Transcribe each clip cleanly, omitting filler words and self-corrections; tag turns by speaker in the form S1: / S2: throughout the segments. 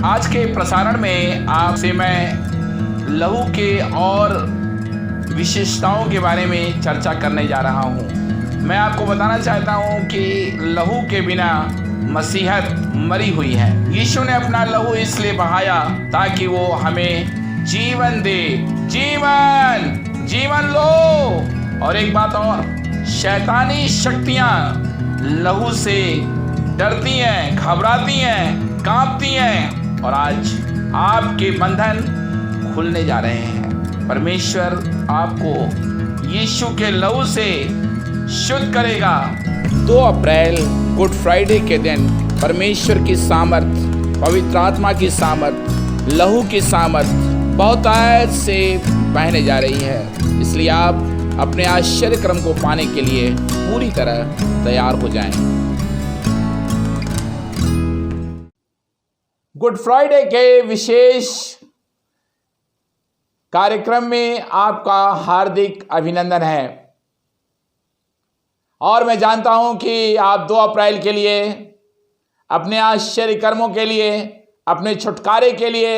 S1: आज के प्रसारण में आपसे मैं लहू के और विशेषताओं के बारे में चर्चा करने जा रहा हूँ। मैं आपको बताना चाहता हूँ कि लहू के बिना मसीहत मरी हुई है। यीशु ने अपना लहू इसलिए बहाया ताकि वो हमें जीवन दे। जीवन लो। और एक बात और, शैतानी शक्तियाँ लहू से डरती हैं, घबराती हैं, कांपती हैं और आज आपके बंधन खुलने जा रहे हैं। परमेश्वर आपको यीशु के लहू से शुद्ध करेगा। 2 अप्रैल गुड फ्राइडे के दिन परमेश्वर की सामर्थ, पवित्र आत्मा की सामर्थ, लहू की सामर्थ बहुतायत से बहने जा रही है। इसलिए आप अपने आश्चर्य क्रम को पाने के लिए पूरी तरह तैयार हो जाएं। गुड फ्राइडे के विशेष कार्यक्रम में आपका हार्दिक अभिनंदन है और मैं जानता हूं कि आप 2 अप्रैल के लिए, अपने आश्चर्य कर्मों के लिए, अपने छुटकारे के लिए,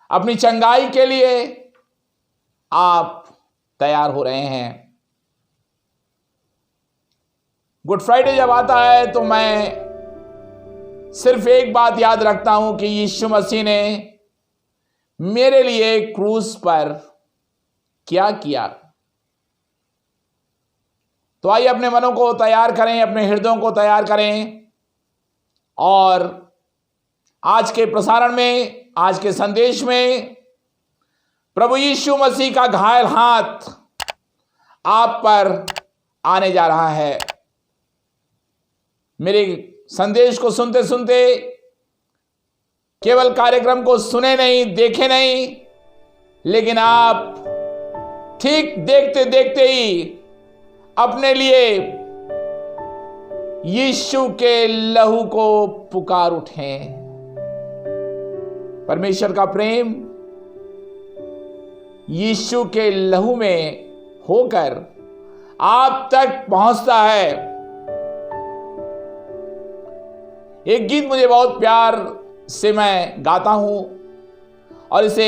S1: अपनी चंगाई के लिए आप तैयार हो रहे हैं। गुड फ्राइडे जब आता है तो मैं सिर्फ एक बात याद रखता हूं कि यीशु मसीह ने मेरे लिए क्रूस पर क्या किया। तो आइए अपने मनों को तैयार करें, अपने हृदयों को तैयार करें और आज के प्रसारण में, आज के संदेश में प्रभु यीशु मसीह का घायल हाथ आप पर आने जा रहा है। मेरे संदेश को सुनते सुनते केवल कार्यक्रम को सुने नहीं, देखे नहीं, लेकिन आप ठीक देखते देखते ही अपने लिए यीशु के लहू को पुकार उठें। परमेश्वर का प्रेम यीशु के लहू में होकर आप तक पहुंचता है। एक गीत मुझे बहुत प्यार से मैं गाता हूं और इसे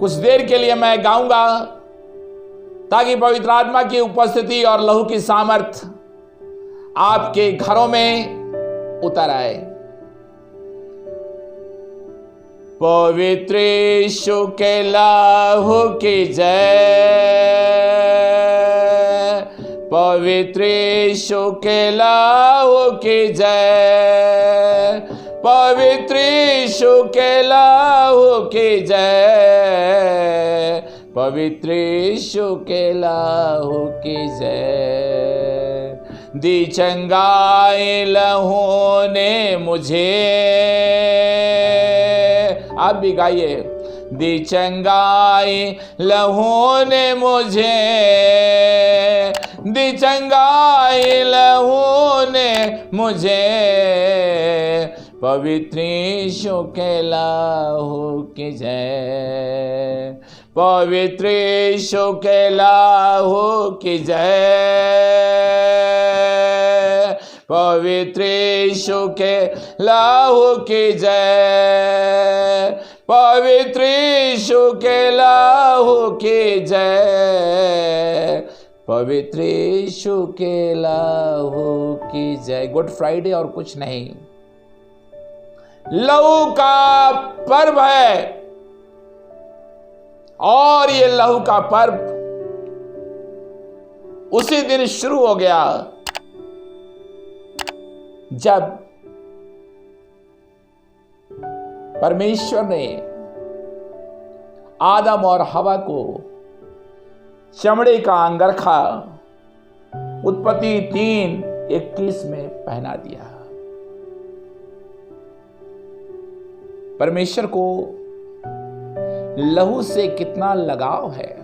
S1: कुछ देर के लिए मैं गाऊंगा ताकि पवित्र आत्मा की उपस्थिति और लहू की सामर्थ आपके घरों में उतर आए। पवित्र यीशु के लहू की जय, पवित्र यीशु के लहू की जय, पवित्र यीशु के लहू की जय, पवित्र यीशु के लहू की जय। दी चंगाई लहू ने मुझे, आप भी गाइए। दी चंगाई लहू ने मुझे, दी चंगाई लहू ने मुझे, पवित्र यीशु के लहू की जय, पवित्र यीशु के लहू की जय, पवित्र यीशु के लहू की जय, पवित्र यीशु के लहू की जय, पवित्र यीशु के लहू की जय। गुड फ्राइडे और कुछ नहीं, लहू का पर्व है और ये लहू का पर्व उसी दिन शुरू हो गया जब परमेश्वर ने आदम और हवा को चमड़े का अंगरखा उत्पत्ति 3:21 में पहना दिया। परमेश्वर को लहू से कितना लगाव है।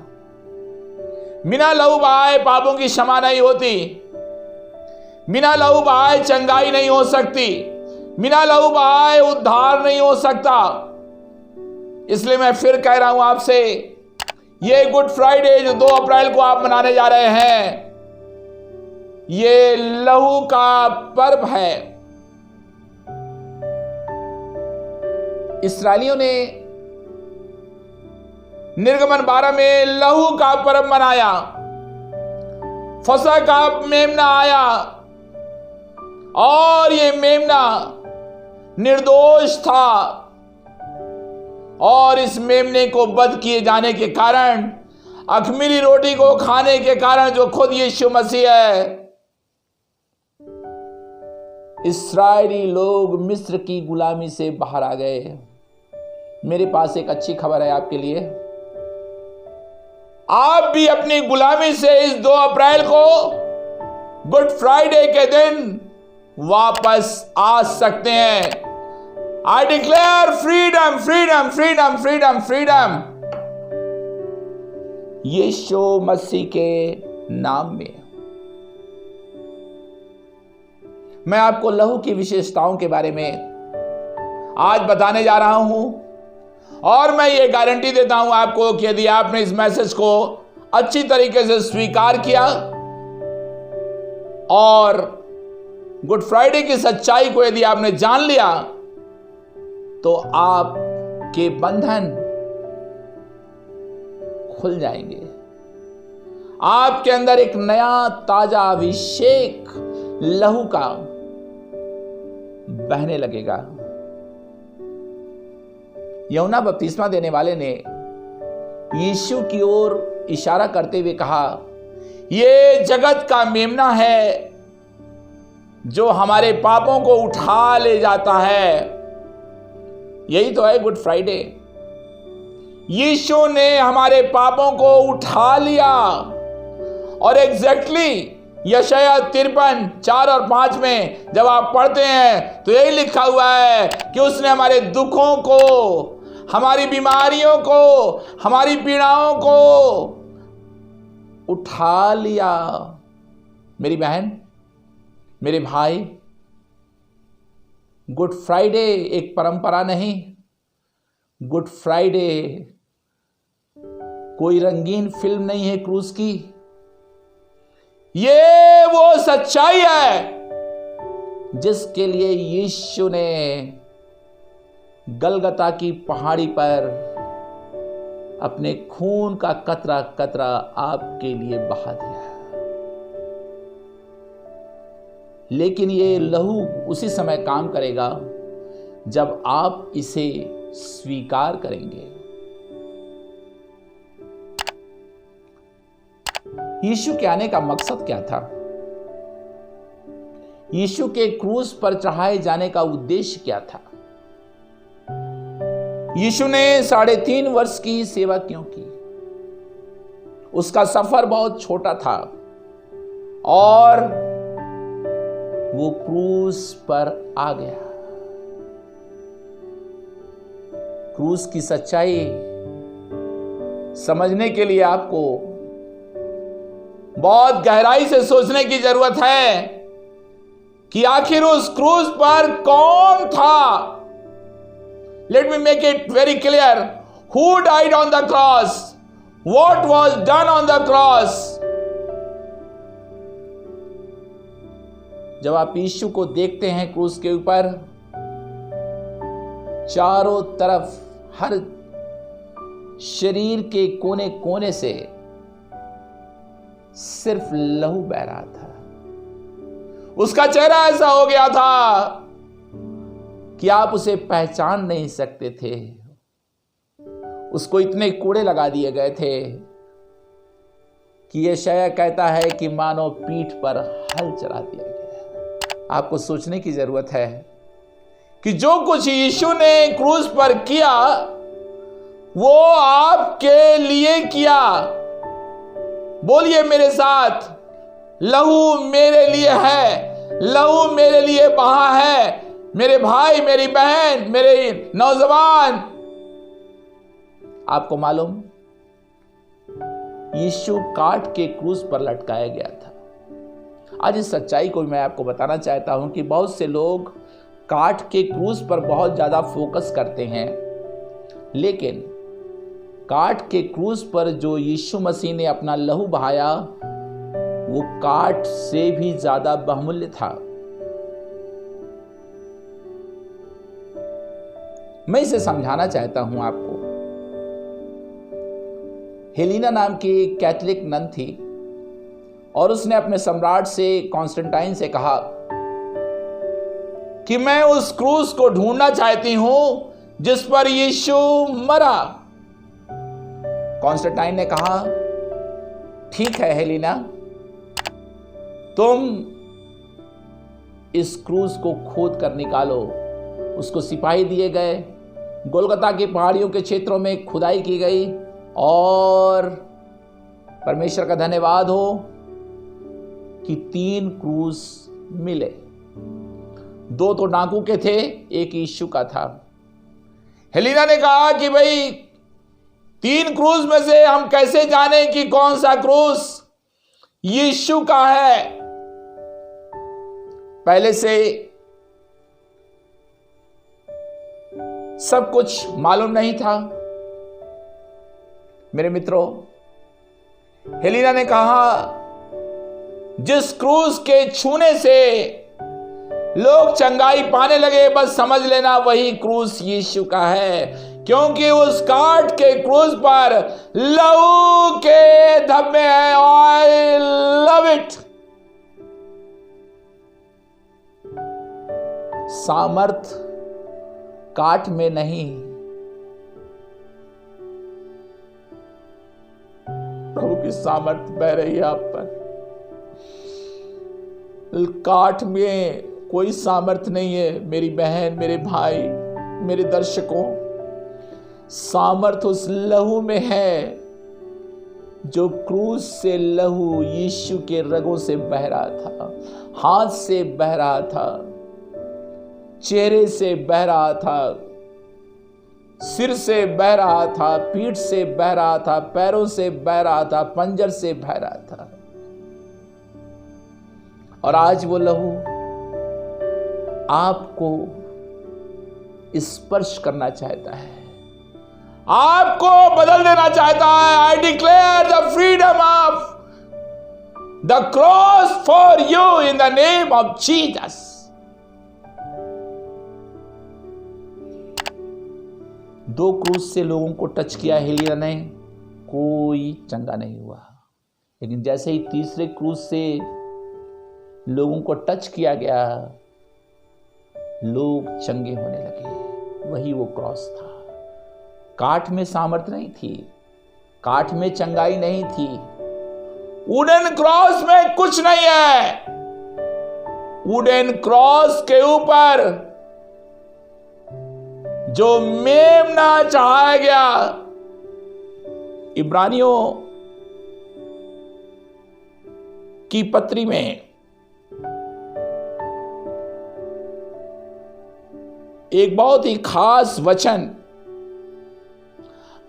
S1: बिना लहू बहाए पापों की क्षमा नहीं होती, बिना लहू बहाए चंगाई नहीं हो सकती, बिना लहू बहाए उद्धार नहीं हो सकता। इसलिए मैं फिर कह रहा हूं आपसे, ये गुड फ्राइडे जो 2 अप्रैल को आप मनाने जा रहे हैं, ये लहू का पर्व है। इस्राएलियों ने निर्गमन 12 में लहू का पर्व मनाया। फसह का मेमना आया और ये मेमना निर्दोष था, और इस मेमने को वध किए जाने के कारण, अख़मीरी रोटी को खाने के कारण, जो खुद यीशु मसीह है, इस्राएली लोग मिस्र की गुलामी से बाहर आ गए। मेरे पास एक अच्छी खबर है आपके लिए। आप भी अपनी गुलामी से इस 2 अप्रैल को गुड फ्राइडे के दिन वापस आ सकते हैं। I declare freedom, freedom, freedom, freedom, freedom, Yeshu Masih के नाम में। मैं आपको लहू की विशेषताओं के बारे में आज बताने जा रहा हूं, और मैं ये गारंटी देता हूं आपको कि यदि आपने इस मैसेज को अच्छी तरीके से स्वीकार किया और गुड फ्राइडे की सच्चाई को यदि आपने जान लिया, तो आपके बंधन खुल जाएंगे। आपके अंदर एक नया ताजा अभिषेक लहू का बहने लगेगा। यूहन्ना बपतिस्मा देने वाले ने यीशु की ओर इशारा करते हुए कहा, यह जगत का मेमना है जो हमारे पापों को उठा ले जाता है। यही तो है गुड फ्राइडे। यीशु ने हमारे पापों को उठा लिया, और एग्जैक्टली यशायाह 53, 4 और 5 में जब आप पढ़ते हैं तो यही लिखा हुआ है कि उसने हमारे दुखों को, हमारी बीमारियों को, हमारी पीड़ाओं को उठा लिया। मेरी बहन, मेरे भाई, गुड फ्राइडे एक परंपरा नहीं। गुड फ्राइडे कोई रंगीन फिल्म नहीं है क्रूस की। ये वो सच्चाई है जिसके लिए यीशु ने गलगता की पहाड़ी पर अपने खून का कतरा कतरा आपके लिए बहा दिया। लेकिन ये लहू उसी समय काम करेगा जब आप इसे स्वीकार करेंगे। यीशु के आने का मकसद क्या था? यीशु के क्रूस पर चढ़ाए जाने का उद्देश्य क्या था? यीशु ने 3.5 वर्ष की सेवा क्यों की? उसका सफर बहुत छोटा था और वो क्रूस पर आ गया। क्रूस की सच्चाई समझने के लिए आपको बहुत गहराई से सोचने की जरूरत है कि आखिर उस क्रूस पर कौन था। Let me make it very clear, who died on the cross, what was done on the cross. जब आप यीशु को देखते हैं क्रूस के ऊपर, चारों तरफ हर शरीर के कोने कोने से सिर्फ लहू बह रहा था। उसका चेहरा ऐसा हो गया था कि आप उसे पहचान नहीं सकते थे। उसको इतने कूड़े लगा दिए गए थे कि यशायाह कहता है कि मानो पीठ पर हल चढ़ा दिया गया। आपको सोचने की जरूरत है कि जो कुछ यीशु ने क्रूस पर किया वो आपके लिए किया। बोलिए मेरे साथ, लहू मेरे लिए है, लहू मेरे लिए बहा है। मेरे भाई, मेरी बहन, मेरे नौजवान, आपको मालूम, यीशु काट के क्रूस पर लटकाया गया था। आज इस सच्चाई को मैं आपको बताना चाहता हूं कि बहुत से लोग काट के क्रूस पर बहुत ज्यादा फोकस करते हैं, लेकिन काट के क्रूस पर जो यीशु मसीह ने अपना लहू बहाया वो काट से भी ज्यादा बहुमूल्य था।
S2: मैं इसे समझाना चाहता हूं आपको। हेलिना नाम की एक कैथोलिक नन थी और उसने अपने सम्राट से कॉन्स्टेंटाइन से कहा कि मैं उस क्रूस को ढूंढना चाहती हूं जिस पर यीशु मरा। कॉन्स्टेंटाइन ने कहा, ठीक है हेलिना, तुम इस क्रूस को खोद कर निकालो। उसको सिपाही दिए गए, गोलगता की पहाड़ियों के क्षेत्रों में खुदाई की गई और परमेश्वर का धन्यवाद हो कि 3 क्रूस मिले। 2 तो डाकू के थे, एक यीशु का था। हेलिना ने कहा कि भाई 3 क्रूस में से हम कैसे जाने कि कौन सा क्रूस यीशु का है। पहले से सब कुछ मालूम नहीं था। मेरे मित्रों, हेलिना ने कहा, जिस क्रूस के छूने से लोग चंगाई पाने लगे, बस समझ लेना वही क्रूस यीशु का है, क्योंकि उस काठ के क्रूस पर लहू के धब्बे हैं। I love it. सामर्थ काठ में नहीं, प्रभु की सामर्थ बह रही है आप पर। काठ में कोई सामर्थ नहीं है मेरी बहन, मेरे भाई, मेरे दर्शकों। सामर्थ उस लहू में है जो क्रूस से लहू यीशु के रगों से बह रहा था, हाथ से बह रहा था, चेहरे से बह रहा था, सिर से बह रहा था, पीठ से बह रहा था, पैरों से बह रहा था, पंजर से बह रहा था। और आज वो लहू आपको स्पर्श करना चाहता है, आपको बदल देना चाहता है। I declare the freedom of the cross for you in the name of Jesus. दो क्रूस से लोगों को टच किया हेलिना ने, कोई चंगा नहीं हुआ। लेकिन जैसे ही तीसरे क्रूस से लोगों को टच किया गया, लोग चंगे होने लगे। वही वो क्रॉस था। काठ में सामर्थ नहीं थी, काठ में चंगाई नहीं थी, वुडन क्रॉस में कुछ नहीं है। वुडन क्रॉस के ऊपर जो मेमना चढ़ाया गया, इब्रानियों की पत्री में एक बहुत ही खास वचन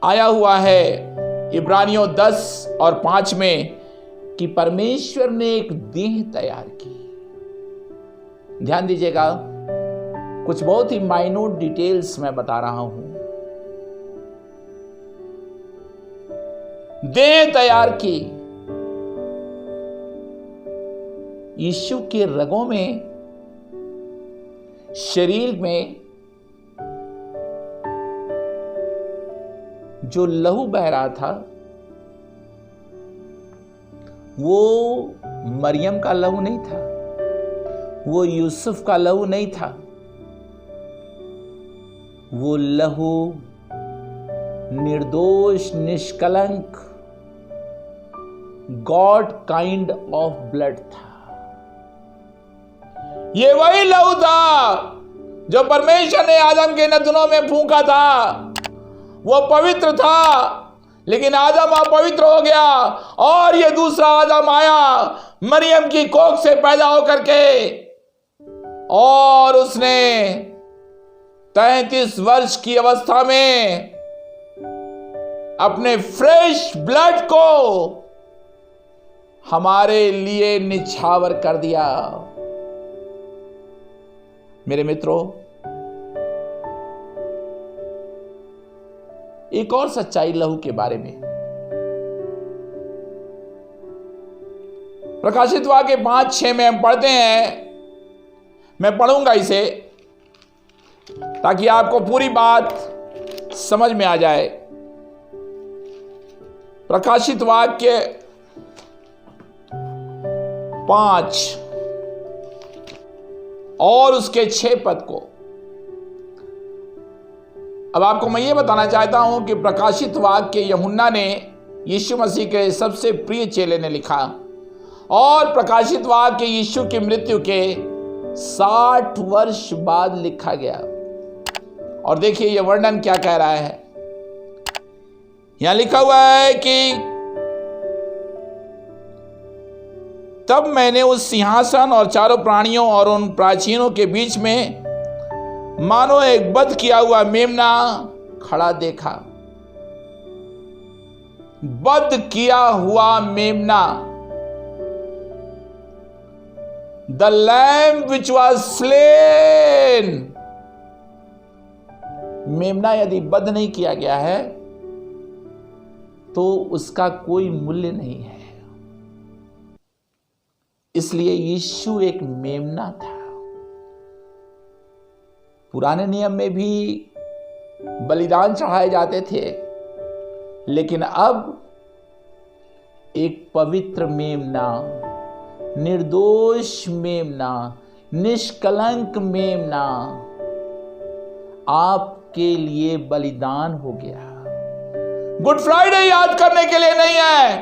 S2: आया हुआ है, इब्रानियों 10 और 5 में, कि परमेश्वर ने एक देह तैयार की। ध्यान दीजिएगा, कुछ बहुत ही माइन्यूट डिटेल्स मैं बता रहा हूं। देह तैयार की, यीशु के रगों में, शरीर में जो लहू बह रहा था, वो मरियम का लहू नहीं था, वो यूसुफ का लहू नहीं था। वो लहू निर्दोष, निष्कलंक, गॉड काइंड ऑफ ब्लड था। ये वही लहू था जो परमेश्वर ने आदम के नथुनों में फूंका था। वो पवित्र था, लेकिन आदम अपवित्र हो गया और ये दूसरा आदम आया मरियम की कोख से पैदा होकर के, और उसने 33 वर्ष की अवस्था में अपने फ्रेश ब्लड को हमारे लिए निछावर कर दिया। मेरे मित्रों, एक और सच्चाई लहू के बारे में, प्रकाशित वाक्य 5:6 में हम पढ़ते हैं, मैं पढ़ूंगा इसे। ताकि आपको पूरी बात समझ में आ जाए। प्रकाशित वाक्य 5 और उसके 6 पद को अब आपको मैं ये बताना चाहता हूं कि प्रकाशित वाक्य यूहन्ना ने यीशु मसीह के सबसे प्रिय चेले ने लिखा, और प्रकाशित वाक्य यीशु की मृत्यु के 60 वर्ष बाद लिखा गया। और देखिए यह वर्णन क्या कह रहा है। यहां लिखा हुआ है कि तब मैंने उस सिंहासन और चारों प्राणियों और उन प्राचीनों के बीच में मानो एक वध किया हुआ मेमना खड़ा देखा। वध किया हुआ मेमना, the lamb which was slain. मेमना यदि वध नहीं किया गया है तो उसका कोई मूल्य नहीं है। इसलिए यीशु एक मेमना था। पुराने नियम में भी बलिदान चढ़ाए जाते थे, लेकिन अब एक पवित्र मेमना, निर्दोष मेमना, निष्कलंक मेमना आपके लिए बलिदान हो गया। गुड फ्राइडे याद करने के लिए नहीं है,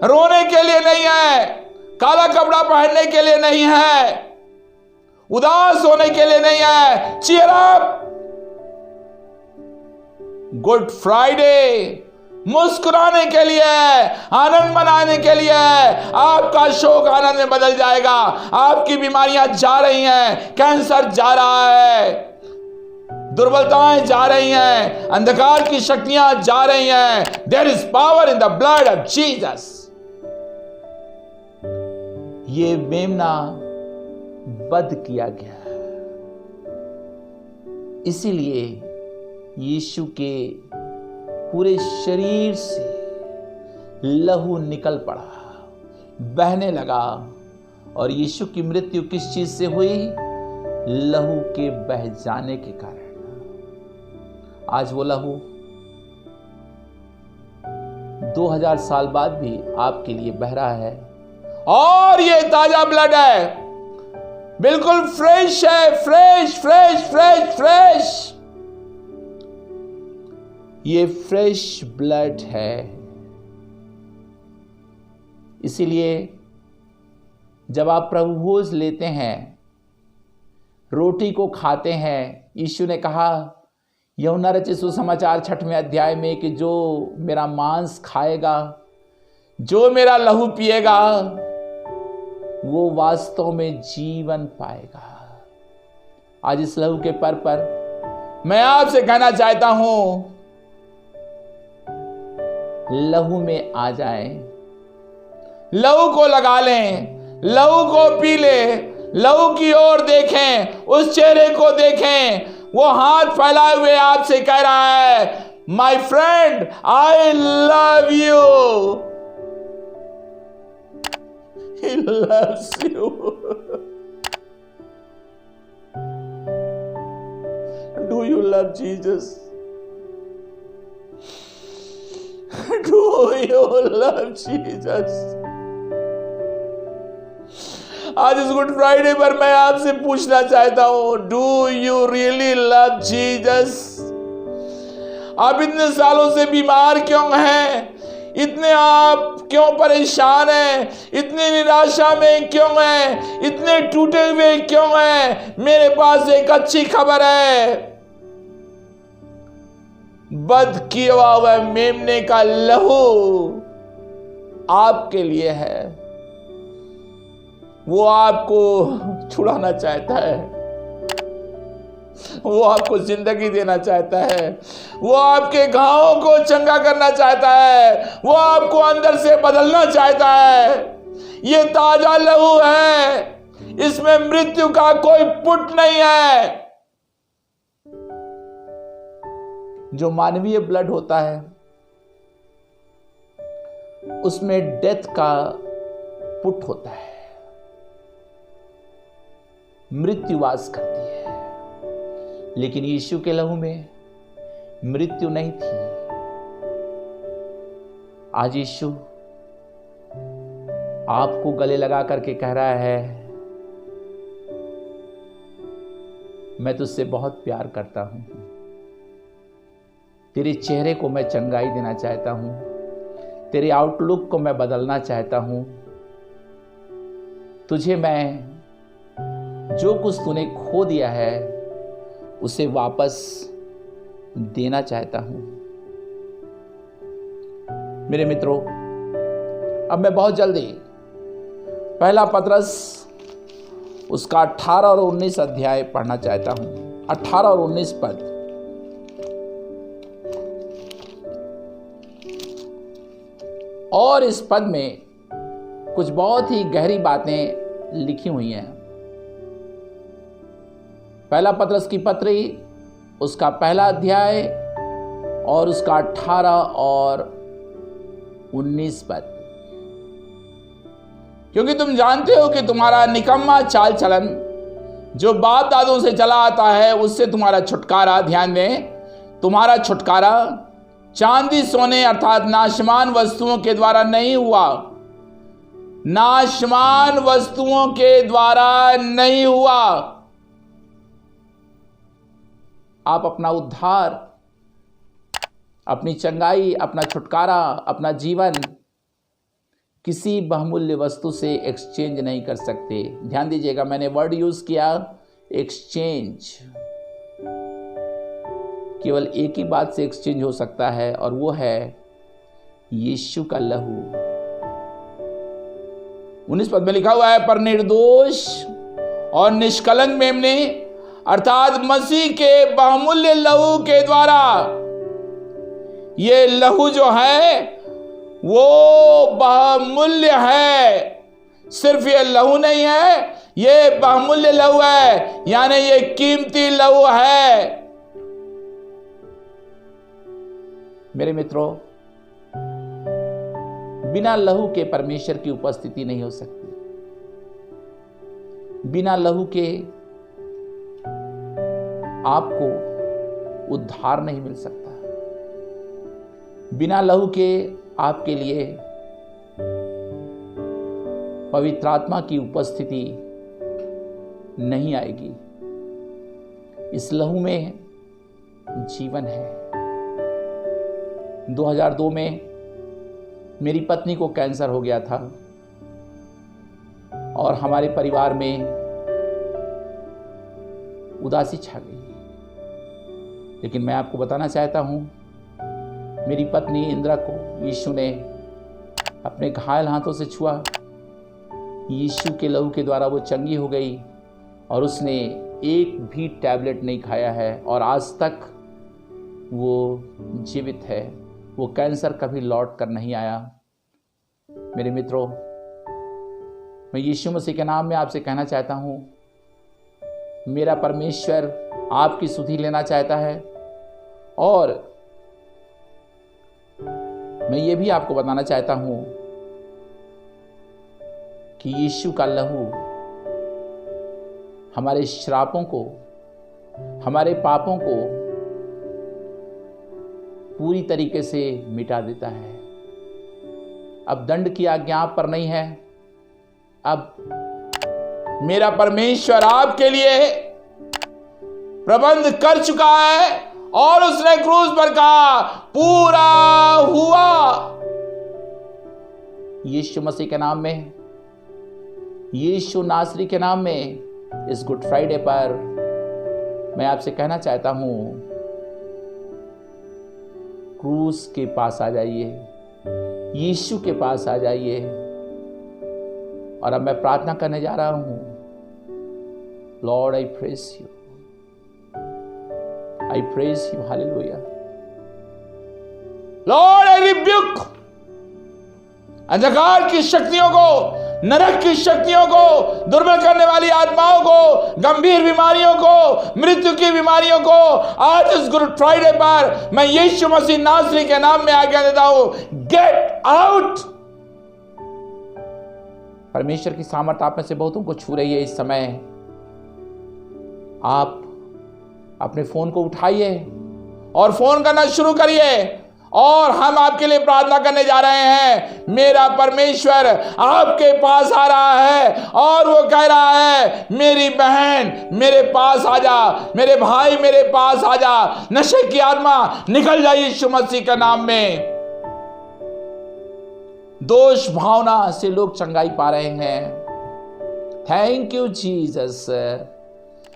S2: रोने के लिए नहीं है, काला कपड़ा पहनने के लिए नहीं है, उदास होने के लिए नहीं है। Cheer up. गुड फ्राइडे मुस्कुराने के लिए है, आनंद मनाने के लिए है। आपका शोक आनंद में बदल जाएगा। आपकी बीमारियां जा रही हैं, कैंसर जा रहा है, दुर्बलताएं जा रही हैं, अंधकार की शक्तियां जा रही हैं। There is power in the blood of Jesus. ये मेमना वध किया गया, इसीलिए यीशु के पूरे शरीर से लहू निकल पड़ा, बहने लगा। और यीशु की मृत्यु किस चीज से हुई? लहू के बह जाने के कारण। आज वो लहू 2000 साल बाद भी आपके लिए बह रहा है, और ये ताजा ब्लड है, बिल्कुल फ्रेश है, फ्रेश फ्रेश फ्रेश फ्रेश। ये फ्रेश ब्लड है। इसीलिए जब आप प्रभु भोज लेते हैं, रोटी को खाते हैं, यीशु ने कहा यूहन्ना रचित सुसमाचार 6वें अध्याय में कि जो मेरा मांस खाएगा, जो मेरा लहू पिएगा, वो वास्तव में जीवन पाएगा। आज इस लहू के पर मैं आपसे कहना चाहता हूं, लहू में आ जाएं, लहू को लगा लें, लहू को पी ले, लहू की ओर देखें, उस चेहरे को देखें। वो हाथ फैलाए हुए आपसे कह रहा है, my friend I love you. He loves you. Do you love Jesus? Do you love Jesus? आज इस गुड फ्राइडे पर मैं आपसे पूछना चाहता हूं, do you really love Jesus? आप इतने सालों से बीमार क्यों हैं? इतने आप क्यों परेशान हैं? इतनी निराशा में क्यों हैं? इतने टूटे हुए क्यों हैं? मेरे पास एक अच्छी खबर है। वध किया हुआ मेमने का लहू आपके लिए है। वो आपको छुड़ाना चाहता है, वो आपको जिंदगी देना चाहता है, वो आपके घावों को चंगा करना चाहता है, वो आपको अंदर से बदलना चाहता है। ये ताजा लहू है, इसमें मृत्यु का कोई पुट नहीं है। जो मानवीय ब्लड होता है उसमें डेथ का पुट होता है, मृत्यु वास करती है। लेकिन यीशु के लहू में मृत्यु नहीं थी। आज यीशु आपको गले लगा करके कह रहा है, मैं तुझसे बहुत प्यार करता हूं, तेरे चेहरे को मैं चंगाई देना चाहता हूं, तेरे आउटलुक को मैं बदलना चाहता हूं, तुझे मैं जो कुछ तूने खो दिया है उसे वापस देना चाहता हूं। मेरे मित्रों, अब मैं बहुत जल्दी पहला पतरस उसका 18 और 19 अध्याय पढ़ना चाहता हूं। 18 और 19 पद। और इस पद में कुछ बहुत ही गहरी बातें लिखी हुई हैं। पहला पतरस की पत्री उसका पहला अध्याय और उसका 18 और 19 पद। क्योंकि तुम जानते हो कि तुम्हारा निकम्मा चाल चलन जो बाप दादों से चला आता है, उससे तुम्हारा छुटकारा, ध्यान दें, तुम्हारा छुटकारा चांदी सोने अर्थात नाशमान वस्तुओं के द्वारा नहीं हुआ, नाशमान वस्तुओं के द्वारा नहीं हुआ। आप अपना उद्धार, अपनी चंगाई, अपना छुटकारा, अपना जीवन किसी बहुमूल्य वस्तु से एक्सचेंज नहीं कर सकते। ध्यान दीजिएगा, मैंने वर्ड यूज किया एक्सचेंज। केवल एक ही बात से एक्सचेंज हो सकता है और वो है यीशु का लहू। 19 पद में लिखा हुआ है, पर निर्दोष और निष्कलंक मेमने अर्थात मसीह के बहुमूल्य लहू के द्वारा, ये लहू जो है वो बहुमूल्य है। सिर्फ ये लहू नहीं है, ये बहुमूल्य लहू है, यानी ये कीमती लहू है। मेरे मित्रों, बिना लहू के परमेश्वर की उपस्थिति नहीं हो सकती। बिना लहू के आपको उद्धार नहीं मिल सकता। बिना लहू के आपके लिए पवित्र आत्मा की उपस्थिति नहीं आएगी। इस लहू में जीवन है। 2002 में मेरी पत्नी को कैंसर हो गया था और हमारे परिवार में उदासी छा गई। लेकिन मैं आपको बताना चाहता हूं, मेरी पत्नी इंदिरा को यीशु ने अपने घायल हाथों से छुआ। यीशु के लहू के द्वारा वो चंगी हो गई और उसने एक भी टैबलेट नहीं खाया है और आज तक वो जीवित है। वो कैंसर कभी लौट कर नहीं आया। मेरे मित्रों, मैं यीशु मसीह के नाम में आपसे कहना चाहता हूं, मेरा परमेश्वर आपकी सुधि लेना चाहता है। और मैं ये भी आपको बताना चाहता हूं कि यीशु का लहू हमारे श्रापों को, हमारे पापों को पूरी तरीके से मिटा देता है। अब दंड की आज्ञा आप पर नहीं है। अब मेरा परमेश्वर आपके लिए प्रबंध कर चुका है और उसने क्रूस पर कहा, पूरा हुआ। यीशु मसीह के नाम में, यीशु नासरी के नाम में इस गुड फ्राइडे पर मैं आपसे कहना चाहता हूं, क्रूस के पास आ जाइए, यीशु के पास आ जाइए। और अब मैं प्रार्थना करने जा रहा हूं। Lord, I praise you, I praise you, hallelujah. Lord, I rebuke अंधकार की शक्तियों को, नरक की शक्तियों को, दुर्बल करने वाली आत्माओं को, गंभीर बीमारियों को, मृत्यु की बीमारियों को आज इस गुड फ्राइडे पर मैं यीशु मसीह नासरी के नाम में आज्ञा देता हूं, गेट आउट। परमेश्वर की सामर्थ आप में से बहुतों को छू रही है इस समय। आप अपने फोन को उठाइए और फोन करना शुरू करिए और हम आपके लिए प्रार्थना करने जा रहे हैं। मेरा परमेश्वर आपके पास आ रहा है और वो कह रहा है, मेरी बहन मेरे पास आ जा, मेरे भाई मेरे पास आ जा। नशे की आत्मा निकल जाए यीशु मसीह के नाम में। दोष भावना से लोग चंगाई पा रहे हैं। Thank you Jesus,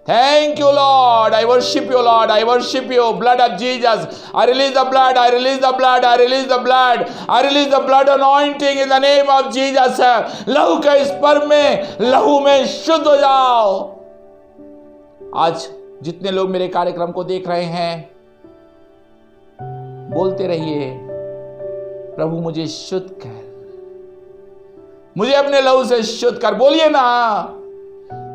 S2: thank you Lord, I worship you Lord, I worship you, blood of Jesus, I release the blood, I release the blood, I release the blood, I release the blood anointing in the name of Jesus। लहू के इस पर्व में लहू में शुद्ध हो जाओ। आज जितने लोग मेरे कार्यक्रम को देख रहे हैं, बोलते रहिए, प्रभु मुझे शुद्ध कर, मुझे अपने लहू से शुद्ध कर। बोलिए ना,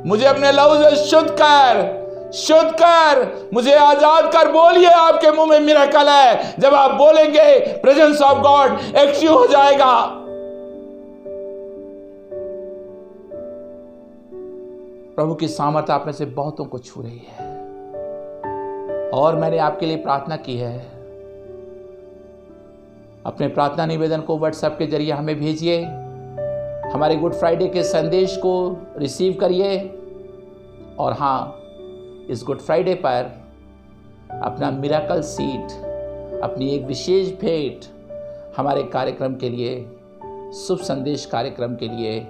S2: मुझे अपने लहू से शुद्ध कर, शुद्ध कर, मुझे आजाद कर। बोलिए, आपके मुंह में मिरेकल है। जब आप बोलेंगे प्रेजेंस ऑफ गॉड एक्टिव हो जाएगा। प्रभु की सामर्थ आप में से बहुतों को छू रही है और मैंने आपके लिए प्रार्थना की है। अपने प्रार्थना निवेदन को व्हाट्सएप के जरिए हमें भेजिए। हमारे गुड फ्राइडे के संदेश को रिसीव करिए और हाँ, इस गुड फ्राइडे पर अपना मिरेकल सीड, अपनी एक विशेष भेंट हमारे कार्यक्रम के लिए, शुभ संदेश कार्यक्रम के लिए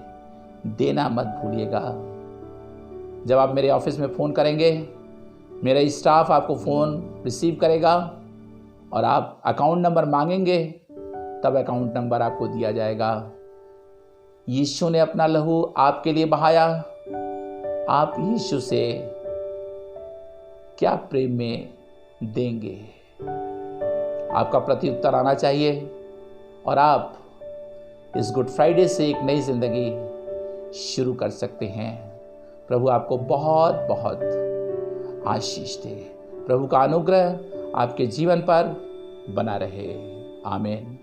S2: देना मत भूलिएगा। जब आप मेरे ऑफिस में फ़ोन करेंगे, मेरा स्टाफ आपको फ़ोन रिसीव करेगा और आप अकाउंट नंबर मांगेंगे, तब अकाउंट नंबर आपको दिया जाएगा। यीशु ने अपना लहू आपके लिए बहाया। आप यीशु से क्या प्रेम में देंगे? आपका प्रत्युत्तर आना चाहिए और आप इस गुड फ्राइडे से एक नई जिंदगी शुरू कर सकते हैं। प्रभु आपको बहुत बहुत आशीष दे। प्रभु का अनुग्रह आपके जीवन पर बना रहे। आमीन।